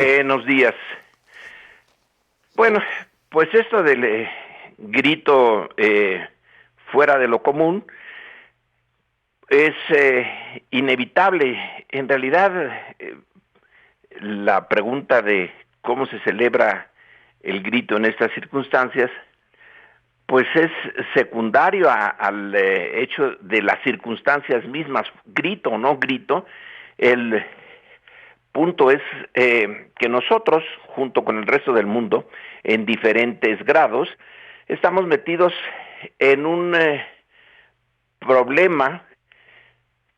Buenos días. Bueno, pues esto del grito fuera de lo común es inevitable. En realidad, la pregunta de cómo se celebra el grito en estas circunstancias, pues es secundario al hecho de las circunstancias mismas, grito o no grito. El punto es que nosotros, junto con el resto del mundo, en diferentes grados, estamos metidos en un problema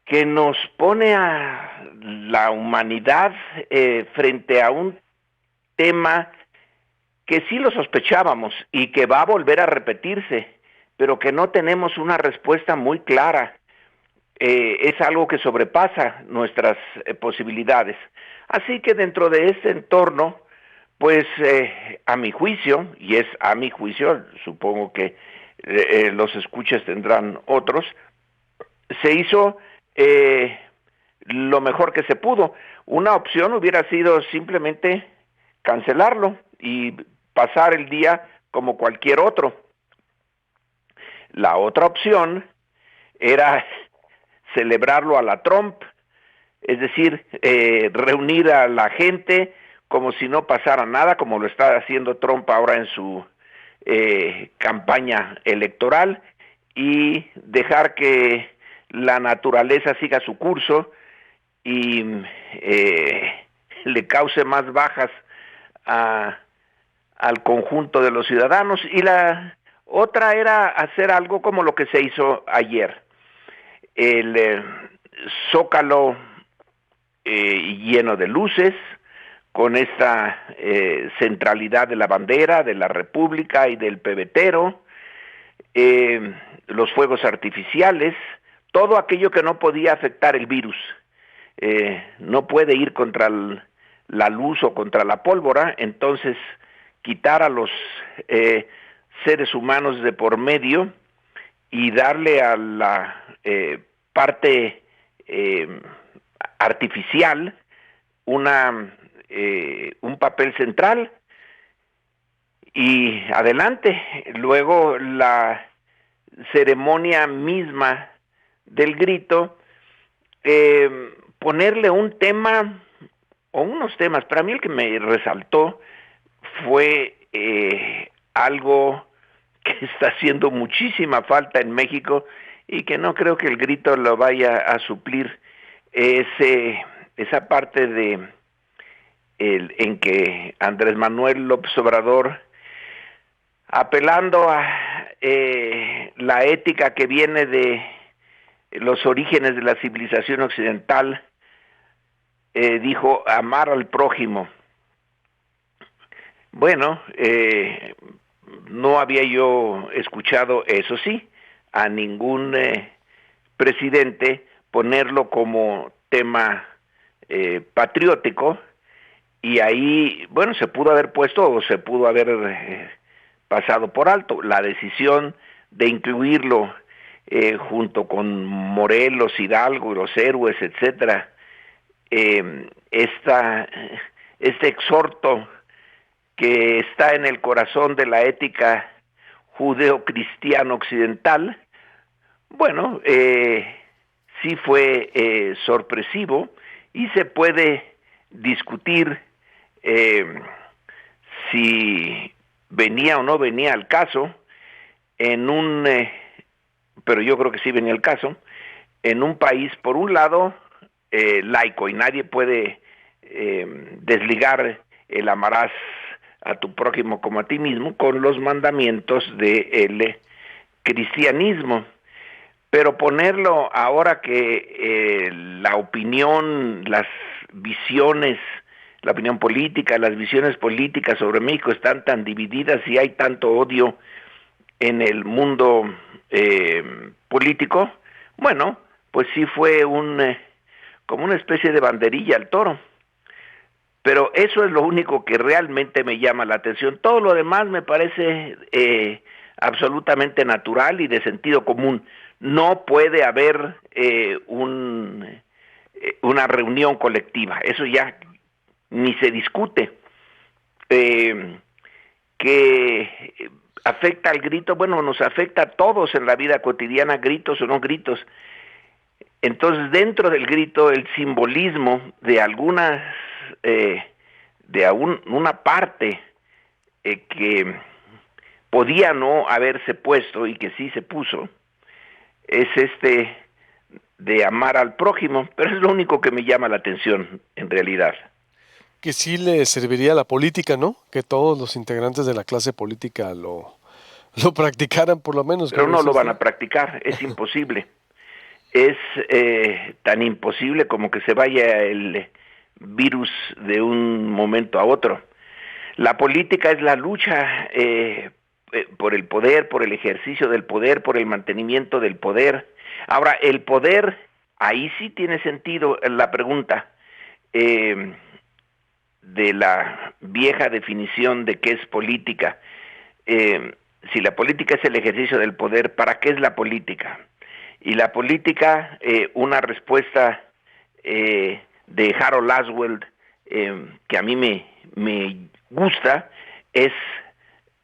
que nos pone a la humanidad frente a un tema que sí lo sospechábamos y que va a volver a repetirse, pero que no tenemos una respuesta muy clara. Es algo que sobrepasa nuestras posibilidades. Así que dentro de este entorno, pues a mi juicio, y es a mi juicio, supongo que los escuchas tendrán otros, se hizo lo mejor que se pudo. Una opción hubiera sido simplemente cancelarlo y pasar el día como cualquier otro. La otra opción era celebrarlo a la Trump, es decir, reunir a la gente como si no pasara nada, como lo está haciendo Trump ahora en su campaña electoral, y dejar que la naturaleza siga su curso y le cause más bajas al conjunto de los ciudadanos. Y la otra era hacer algo como lo que se hizo ayer. El Zócalo lleno de luces, con esta centralidad de la bandera, de la República y del pebetero, los fuegos artificiales, todo aquello que no podía afectar el virus. No puede ir contra la luz o contra la pólvora, entonces quitar a los seres humanos de por medio y darle a la parte artificial un papel central y adelante. Luego la ceremonia misma del grito, ponerle un tema o unos temas. Para mí el que me resaltó fue algo que está haciendo muchísima falta en México y que no creo que el grito lo vaya a suplir. Esa parte en que Andrés Manuel López Obrador, apelando a la ética que viene de los orígenes de la civilización occidental, dijo amar al prójimo. Bueno, no había yo escuchado, eso sí, a ningún presidente ponerlo como tema patriótico, y ahí, bueno, se pudo haber puesto o se pudo haber pasado por alto. La decisión de incluirlo junto con Morelos, Hidalgo, los héroes, etcétera, este exhorto que está en el corazón de la ética judeo-cristiano occidental, bueno, sí fue sorpresivo y se puede discutir si venía o no venía al caso pero yo creo que sí venía al caso, en un país, por un lado, laico, y nadie puede desligar el amarás a tu prójimo como a ti mismo con los mandamientos del cristianismo. Pero ponerlo ahora que la opinión, las visiones, la opinión política, las visiones políticas sobre México están tan divididas y hay tanto odio en el mundo político, bueno, pues sí fue como una especie de banderilla al toro. Pero eso es lo único que realmente me llama la atención. Todo lo demás me parece absolutamente natural y de sentido común. No puede haber una reunión colectiva. Eso ya ni se discute. Que afecta al grito, bueno, nos afecta a todos en la vida cotidiana, gritos o no gritos. Entonces, dentro del grito, el simbolismo de algunas, una parte que podía no haberse puesto y que sí se puso, es de amar al prójimo, pero es lo único que me llama la atención, en realidad. Que sí le serviría a la política, ¿no? Que todos los integrantes de la clase política lo practicaran, por lo menos, Pero como no dice lo van usted. a practicar, es imposible. Es tan imposible como que se vaya el virus de un momento a otro. La política es la lucha por el poder, por el ejercicio del poder, por el mantenimiento del poder. Ahora, el poder, ahí sí tiene sentido la pregunta de la vieja definición de qué es política. Si la política es el ejercicio del poder, ¿para qué es la política? Y la política, una respuesta de Harold Laswell, que a mí me gusta, es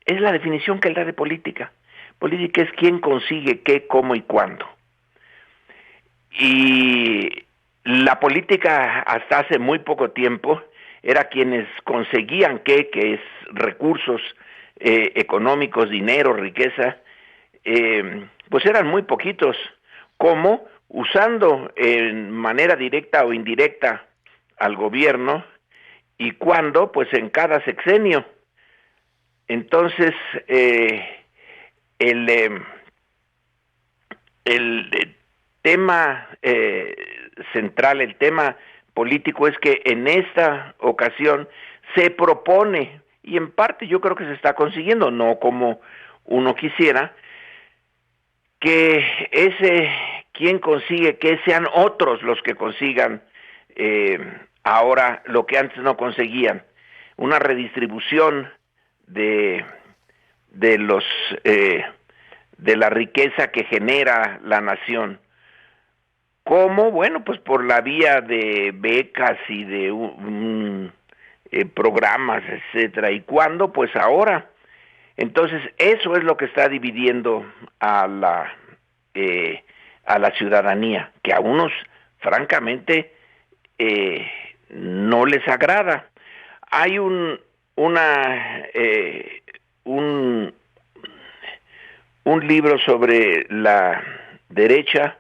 la definición que él da de política. Política es quién consigue qué, cómo y cuándo. Y la política hasta hace muy poco tiempo era quienes conseguían qué, que es recursos económicos, dinero, riqueza, pues eran muy poquitos. ¿Cómo? Usando en manera directa o indirecta al gobierno, y cuándo, pues en cada sexenio. Entonces, el, eh, el tema central, el tema político es que en esta ocasión se propone, y en parte yo creo que se está consiguiendo, no como uno quisiera, que ese quien consigue que sean otros los que consigan ahora lo que antes no conseguían, una redistribución de los de la riqueza que genera la nación. ¿Cómo? Bueno, pues por la vía de becas y de programas, etcétera. ¿Y cuándo? Pues ahora. Entonces, eso es lo que está dividiendo a la ciudadanía, que a unos, francamente, no les agrada. Hay un libro sobre la derecha,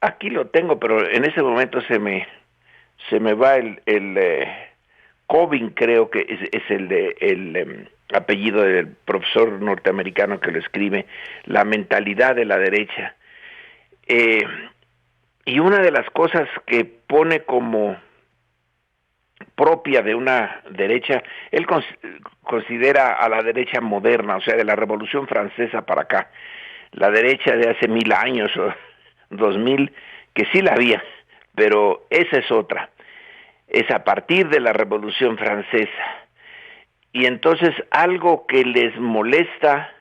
aquí lo tengo, pero en ese momento se me va el Cobin, creo que es el apellido del profesor norteamericano que lo escribe, La mentalidad de la derecha. Y una de las cosas que pone como propia de una derecha, él considera a la derecha moderna, o sea, de la Revolución Francesa para acá, la derecha de hace 1000 años o 2000, que sí la había, pero esa es otra, es a partir de la Revolución Francesa. Y entonces algo que les molesta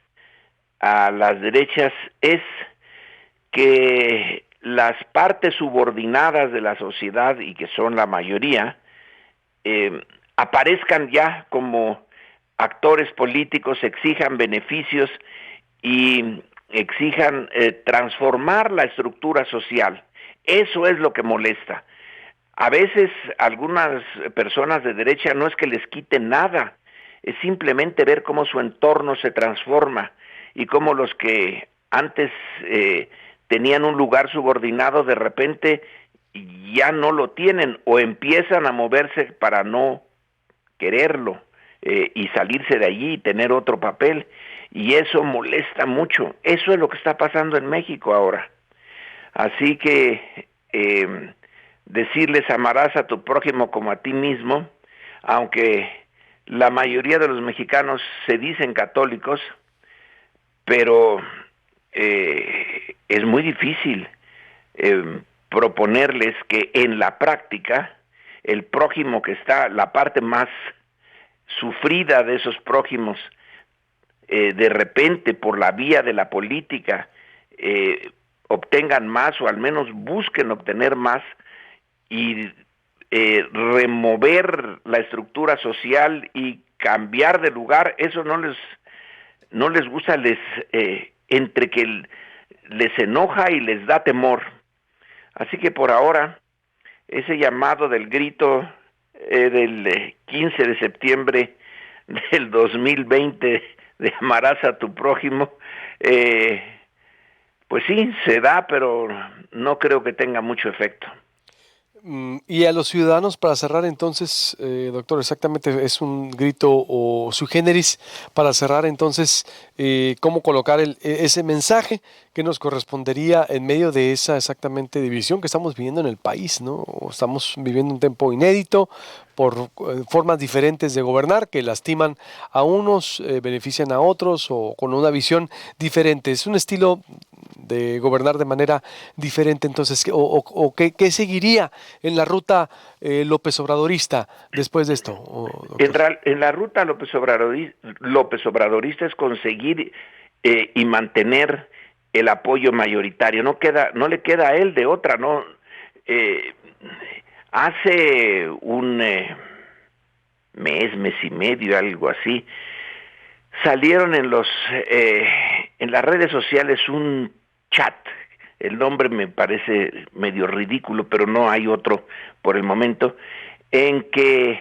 a las derechas es que las partes subordinadas de la sociedad, y que son la mayoría, aparezcan ya como actores políticos, exijan beneficios y exijan transformar la estructura social. Eso es lo que molesta. A veces algunas personas de derecha no es que les quiten nada, es simplemente ver cómo su entorno se transforma y cómo los que antes tenían un lugar subordinado de repente ya no lo tienen o empiezan a moverse para no quererlo y salirse de allí y tener otro papel, y eso molesta mucho. Eso es lo que está pasando en México ahora. Así que decirles amarás a tu prójimo como a ti mismo, aunque la mayoría de los mexicanos se dicen católicos, pero es muy difícil proponerles que en la práctica el prójimo, que está la parte más sufrida de esos prójimos, de repente por la vía de la política obtengan más, o al menos busquen obtener más, y remover la estructura social y cambiar de lugar, eso no les gusta, entre que les enoja y les da temor. Así que por ahora, ese llamado del grito del 15 de septiembre del 2020 de amarás a tu prójimo, pues sí, se da, pero no creo que tenga mucho efecto. Y a los ciudadanos, para cerrar entonces, doctor, exactamente es un grito o sui generis para cerrar entonces, cómo colocar ese mensaje que nos correspondería en medio de esa exactamente división que estamos viviendo en el país, ¿no? Estamos viviendo un tiempo inédito por formas diferentes de gobernar que lastiman a unos, benefician a otros o con una visión diferente. Es un estilo de gobernar de manera diferente, entonces, ¿qué seguiría en la ruta López Obradorista después de esto, en la ruta López Obradorista es conseguir y mantener el apoyo mayoritario. No le queda a él de otra, ¿no? Hace un mes y medio, algo así, salieron en las redes sociales un chat. El nombre me parece medio ridículo, pero no hay otro por el momento, en que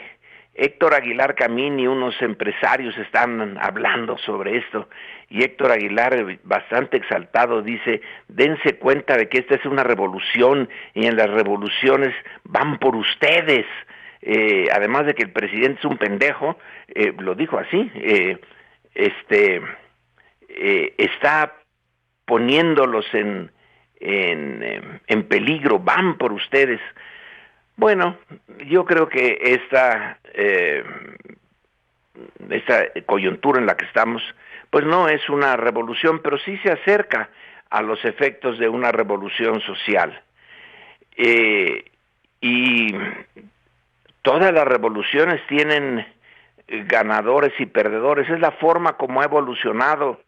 Héctor Aguilar Camín y unos empresarios están hablando sobre esto, y Héctor Aguilar, bastante exaltado, dice: dense cuenta de que esta es una revolución, y en las revoluciones van por ustedes. Además de que el presidente es un pendejo, lo dijo así, está poniéndolos en peligro, van por ustedes. Bueno, yo creo que esta coyuntura en la que estamos, pues no es una revolución, pero sí se acerca a los efectos de una revolución social. Y todas las revoluciones tienen ganadores y perdedores. Es la forma como ha evolucionado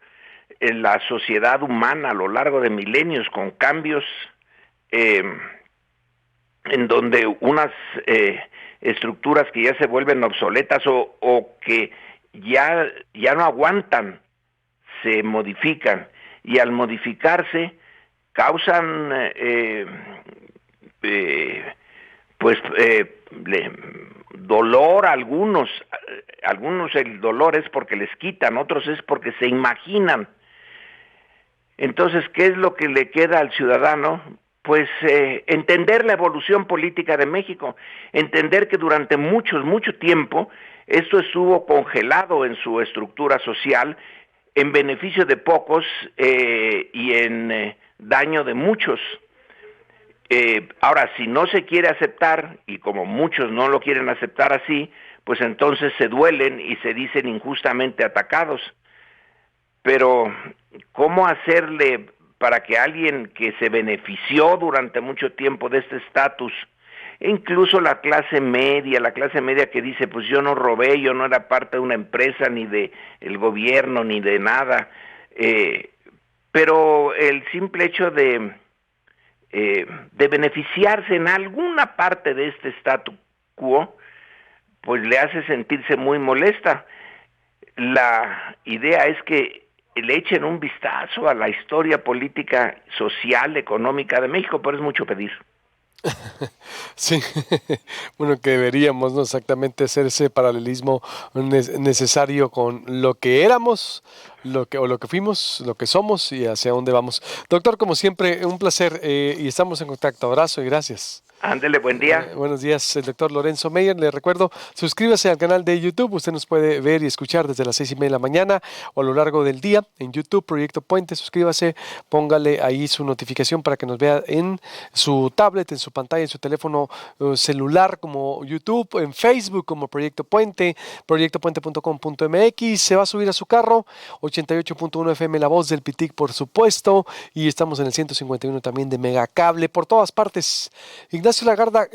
en la sociedad humana a lo largo de milenios, con cambios en donde unas estructuras que ya se vuelven obsoletas o que ya no aguantan, se modifican, y al modificarse causan dolor a algunos. Algunos el dolor es porque les quitan, otros es porque se imaginan. Entonces, ¿qué es lo que le queda al ciudadano? Pues entender la evolución política de México, entender que durante mucho tiempo esto estuvo congelado en su estructura social, en beneficio de pocos y en daño de muchos. Ahora, si no se quiere aceptar, y como muchos no lo quieren aceptar así, pues entonces se duelen y se dicen injustamente atacados. Pero, ¿cómo hacerle para que alguien que se benefició durante mucho tiempo de este estatus, e incluso la clase media que dice: pues yo no robé, yo no era parte de una empresa, ni de el gobierno, ni de nada, pero el simple hecho de beneficiarse en alguna parte de este statu quo, pues le hace sentirse muy molesta. La idea es que le echen un vistazo a la historia política, social, económica de México, pero es mucho pedir. Sí, bueno, que deberíamos, ¿no?, exactamente hacer ese paralelismo necesario con lo que éramos, lo que fuimos, lo que somos y hacia dónde vamos. Doctor, como siempre, un placer y estamos en contacto. Abrazo y gracias. Ándele, buen día. Buenos días, el doctor Lorenzo Meyer. Le recuerdo, suscríbase al canal de YouTube. Usted nos puede ver y escuchar desde las 6:30 de la mañana o a lo largo del día en YouTube, Proyecto Puente. Suscríbase, póngale ahí su notificación para que nos vea en su tablet, en su pantalla, en su teléfono celular como YouTube, en Facebook como Proyecto Puente, proyectopuente.com.mx. Se va a subir a su carro, 88.1 FM La Voz del Pitic, por supuesto, y estamos en el 151 también de Megacable, por todas partes. Ignacio Lagarda,